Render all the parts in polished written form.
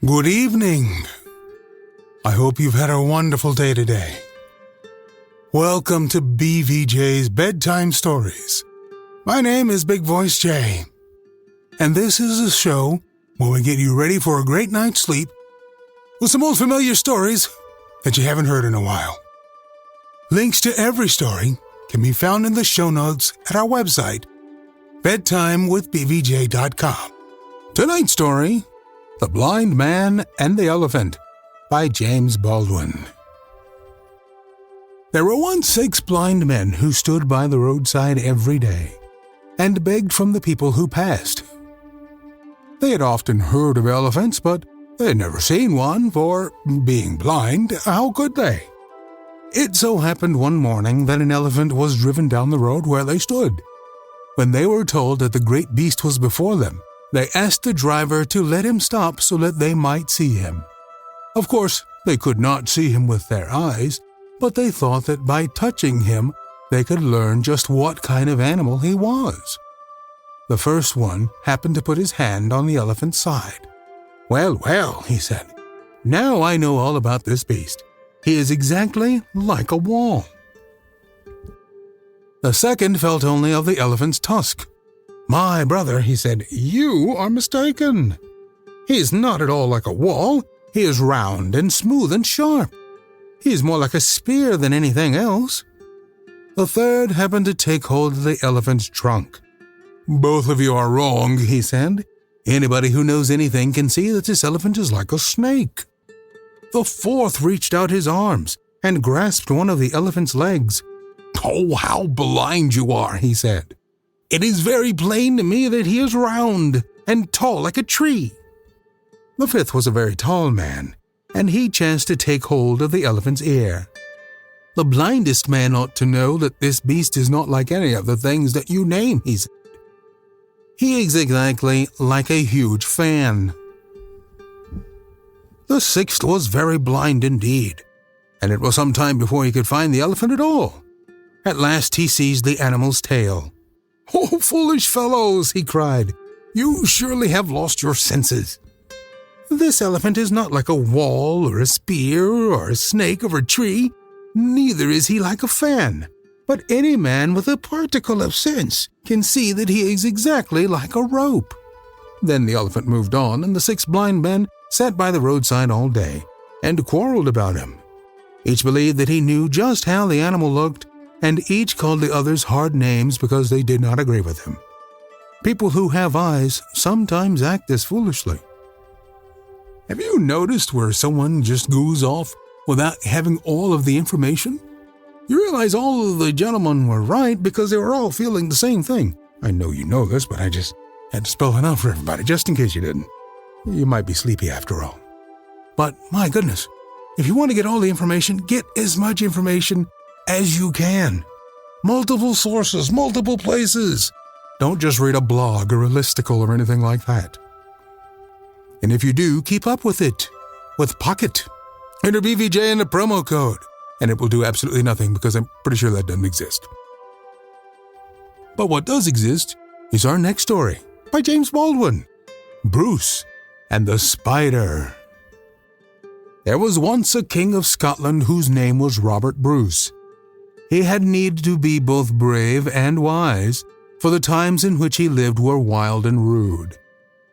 Good evening. I hope you've had a wonderful day today. Welcome to BVJ's Bedtime Stories. My name is Big Voice J, and this is a show where we get you ready for a great night's sleep with some old familiar stories that you haven't heard in a while. Links to every story can be found in the show notes at our website, bedtimewithbvj.com. Tonight's story, The Blind Man and the Elephant, by James Baldwin. There were once 6 blind men who stood by the roadside every day and begged from the people who passed. They had often heard of elephants, but they had never seen one, for, being blind, how could they? It so happened one morning that an elephant was driven down the road where they stood. When they were told that the great beast was before them, they asked the driver to let him stop so that they might see him. Of course, they could not see him with their eyes, but they thought that by touching him, they could learn just what kind of animal he was. The first one happened to put his hand on the elephant's side. "Well, well," he said, "now I know all about this beast. He is exactly like a wall." The second felt only of the elephant's tusk. "My brother," he said, "you are mistaken. He is not at all like a wall. He is round and smooth and sharp. He is more like a spear than anything else." The third happened to take hold of the elephant's trunk. "Both of you are wrong," he said. "Anybody who knows anything can see that this elephant is like a snake." The fourth reached out his arms and grasped one of the elephant's legs. "Oh, how blind you are," he said. "It is very plain to me that he is round and tall like a tree." The fifth was a very tall man, and he chanced to take hold of the elephant's ear. "The blindest man ought to know that this beast is not like any of the things that you name," he said. "He is exactly like a huge fan." The sixth was very blind indeed, and it was some time before he could find the elephant at all. At last he seized the animal's tail. "Oh, foolish fellows," he cried, "you surely have lost your senses. This elephant is not like a wall or a spear or a snake or a tree. Neither is he like a fan. But any man with a particle of sense can see that he is exactly like a rope." Then the elephant moved on, and the 6 blind men sat by the roadside all day and quarreled about him. Each believed that he knew just how the animal looked, and each called the others hard names because they did not agree with him. People who have eyes sometimes act this foolishly. Have you noticed where someone just goes off without having all of the information? You realize all of the gentlemen were right because they were all feeling the same thing. I know you know this, but I just had to spell it out for everybody, just in case you didn't. You might be sleepy after all. But my goodness, if you want to get all the information, get as much information as you can. Multiple sources, multiple places. Don't just read a blog or a listicle or anything like that. And if you do, keep up with it with Pocket. Enter BVJ in the promo code, and it will do absolutely nothing because I'm pretty sure that doesn't exist. But what does exist is our next story by James Baldwin, Bruce and the Spider. There was once a king of Scotland whose name was Robert Bruce. He had need to be both brave and wise, for the times in which he lived were wild and rude.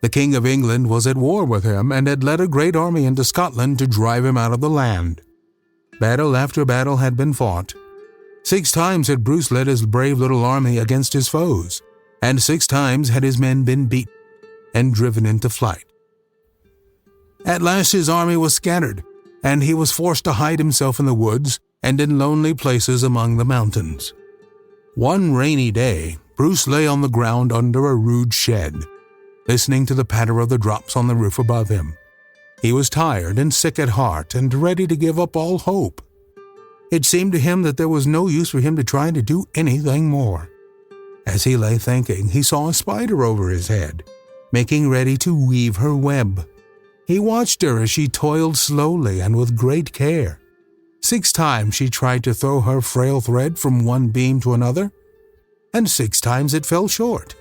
The King of England was at war with him and had led a great army into Scotland to drive him out of the land. Battle after battle had been fought. 6 times had Bruce led his brave little army against his foes, and 6 times had his men been beaten and driven into flight. At last his army was scattered, and he was forced to hide himself in the woods and in lonely places among the mountains. One rainy day, Bruce lay on the ground under a rude shed, listening to the patter of the drops on the roof above him. He was tired and sick at heart and ready to give up all hope. It seemed to him that there was no use for him to try to do anything more. As he lay thinking, he saw a spider over his head, making ready to weave her web. He watched her as she toiled slowly and with great care. 6 times she tried to throw her frail thread from one beam to another, and 6 times it fell short.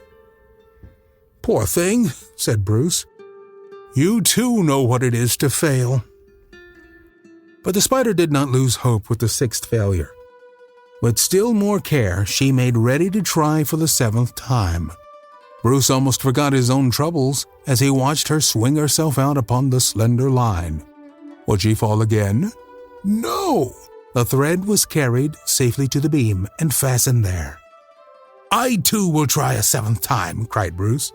"Poor thing," said Bruce. You too know what it is to fail." But the spider did not lose hope with the sixth failure. With still more care, she made ready to try for the seventh time. Bruce almost forgot his own troubles as he watched her swing herself out upon the slender line. Would she fall again? No! The thread was carried safely to the beam and fastened there. "I too will try a seventh time," cried Bruce.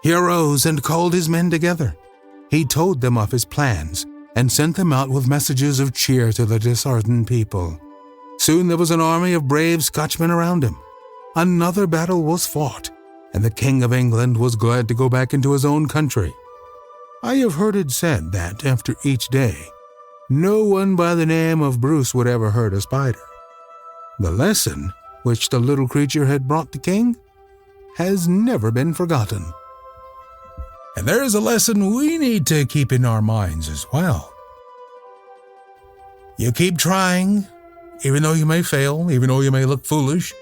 He arose and called his men together. He told them of his plans and sent them out with messages of cheer to the disheartened people. Soon there was an army of brave Scotchmen around him. Another battle was fought, and the King of England was glad to go back into his own country. I have heard it said that, after each day, no one by the name of Bruce would ever hurt a spider. The lesson which the little creature had brought the king has never been forgotten. And there is a lesson we need to keep in our minds as well. You keep trying, even though you may fail, even though you may look foolish,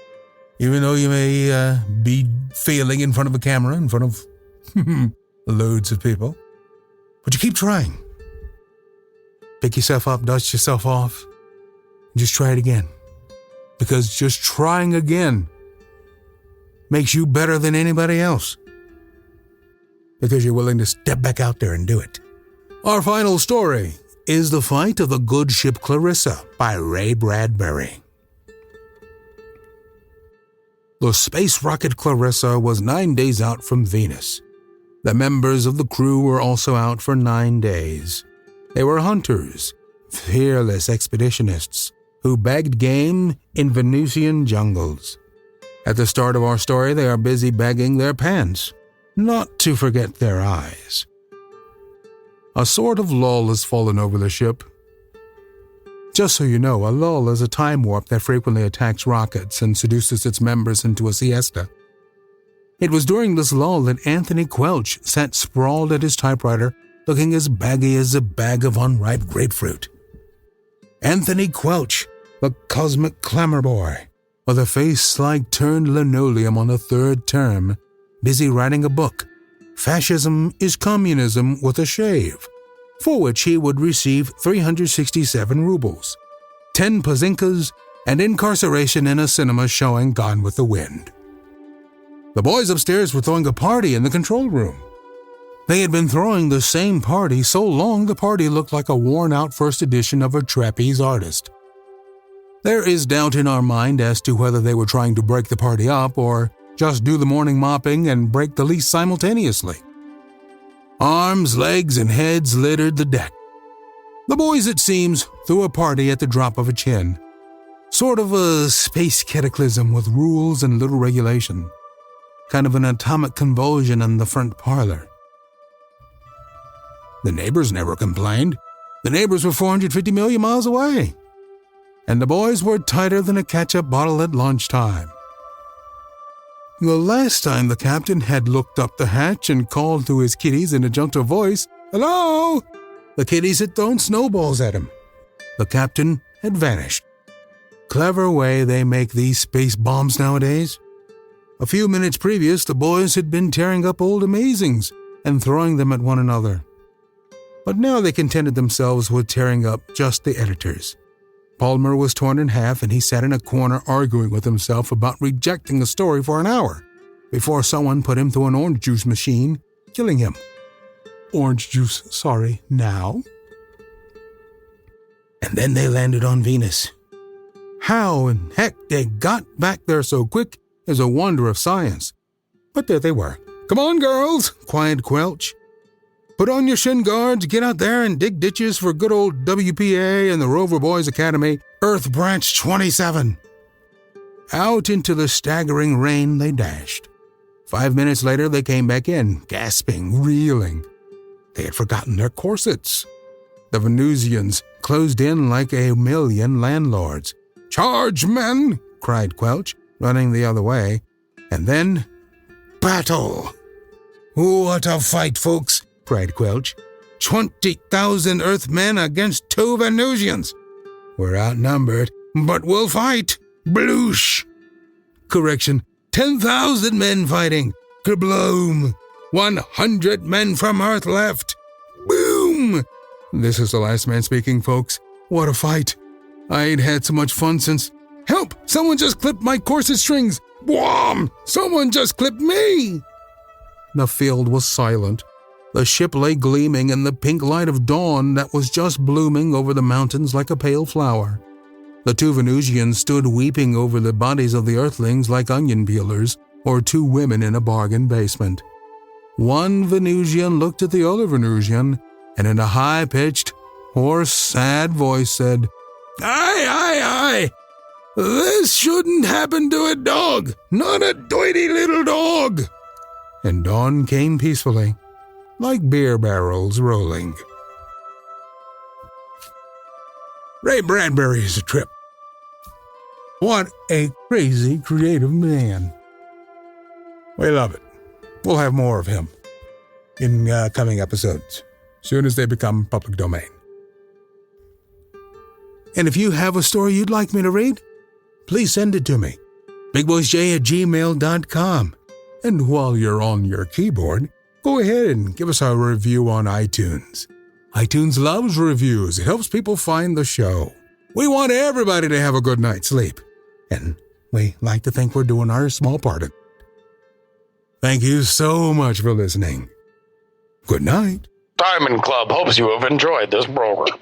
even though you may be failing in front of a camera, in front of loads of people. But you keep trying. Pick yourself up, dust yourself off, and just try it again. Because just trying again makes you better than anybody else. Because you're willing to step back out there and do it. Our final story is The Fight of the Good Ship Clarissa by Ray Bradbury. The space rocket Clarissa was 9 days out from Venus. The members of the crew were also out for 9 days. They were hunters, fearless expeditionists, who bagged game in Venusian jungles. At the start of our story, they are busy bagging their pants, not to forget their eyes. A sort of lull has fallen over the ship. Just so you know, a lull is a time warp that frequently attacks rockets and seduces its members into a siesta. It was during this lull that Anthony Quelch sat sprawled at his typewriter, looking as baggy as a bag of unripe grapefruit. Anthony Quelch, the cosmic clamor boy, with a face like turned linoleum on the third term, busy writing a book, Fascism is Communism with a Shave, for which he would receive 367 rubles, 10 pazinkas, and incarceration in a cinema showing Gone with the Wind. The boys upstairs were throwing a party in the control room. They had been throwing the same party so long the party looked like a worn-out first edition of a trapeze artist. There is doubt in our mind as to whether they were trying to break the party up or just do the morning mopping and break the lease simultaneously. Arms, legs, and heads littered the deck. The boys, it seems, threw a party at the drop of a chin. Sort of a space cataclysm with rules and little regulation. Kind of an atomic convulsion in the front parlor. The neighbors never complained. The neighbors were 450 million miles away. And the boys were tighter than a ketchup bottle at lunchtime. The last time the captain had looked up the hatch and called to his kiddies in a gentle voice, "Hello!" The kiddies had thrown snowballs at him. The captain had vanished. Clever way they make these space bombs nowadays. A few minutes previous, the boys had been tearing up old amazings and throwing them at one another. But now they contented themselves with tearing up just the editors. Palmer was torn in half, and he sat in a corner arguing with himself about rejecting the story for an hour before someone put him through an orange juice machine, killing him. Orange juice, sorry, now? And then they landed on Venus. How in heck they got back there so quick is a wonder of science. But there they were. "Come on, girls," cried Quelch. "Put on your shin guards, get out there and dig ditches for good old WPA and the Rover Boys Academy, Earth Branch 27. Out into the staggering rain they dashed. 5 minutes later they came back in, gasping, reeling. They had forgotten their corsets. The Venusians closed in like a million landlords. "Charge, men!" cried Quelch, running the other way. And then, battle! "What a fight, folks!" cried Quelch. 20,000 Earthmen against 2 Venusians. We're outnumbered, but we'll fight. Bloosh! Correction, 10,000 men fighting. Kabloom! 100 men from Earth left. boom! This is the last man speaking, folks. What a fight. I ain't had so much fun since... Help! Someone just clipped my corset strings! Wham! Someone just clipped me! The field was silent. The ship lay gleaming in the pink light of dawn that was just blooming over the mountains like a pale flower. The two Venusians stood weeping over the bodies of the Earthlings like onion peelers, or two women in a bargain basement. One Venusian looked at the other Venusian, and in a high-pitched, hoarse, sad voice said, Aye! This shouldn't happen to a dog, not a doity little dog. And dawn came peacefully, like beer barrels rolling. Ray Bradbury is a trip. What a crazy creative man. We love it. We'll have more of him in coming episodes, soon as they become public domain. And if you have a story you'd like me to read, please send it to me, bigboysj@gmail.com. And while you're on your keyboard, go ahead and give us a review on iTunes. iTunes loves reviews. It helps people find the show. We want everybody to have a good night's sleep, and we like to think we're doing our small part of it. Thank you so much for listening. Good night. Diamond Club hopes you have enjoyed this program.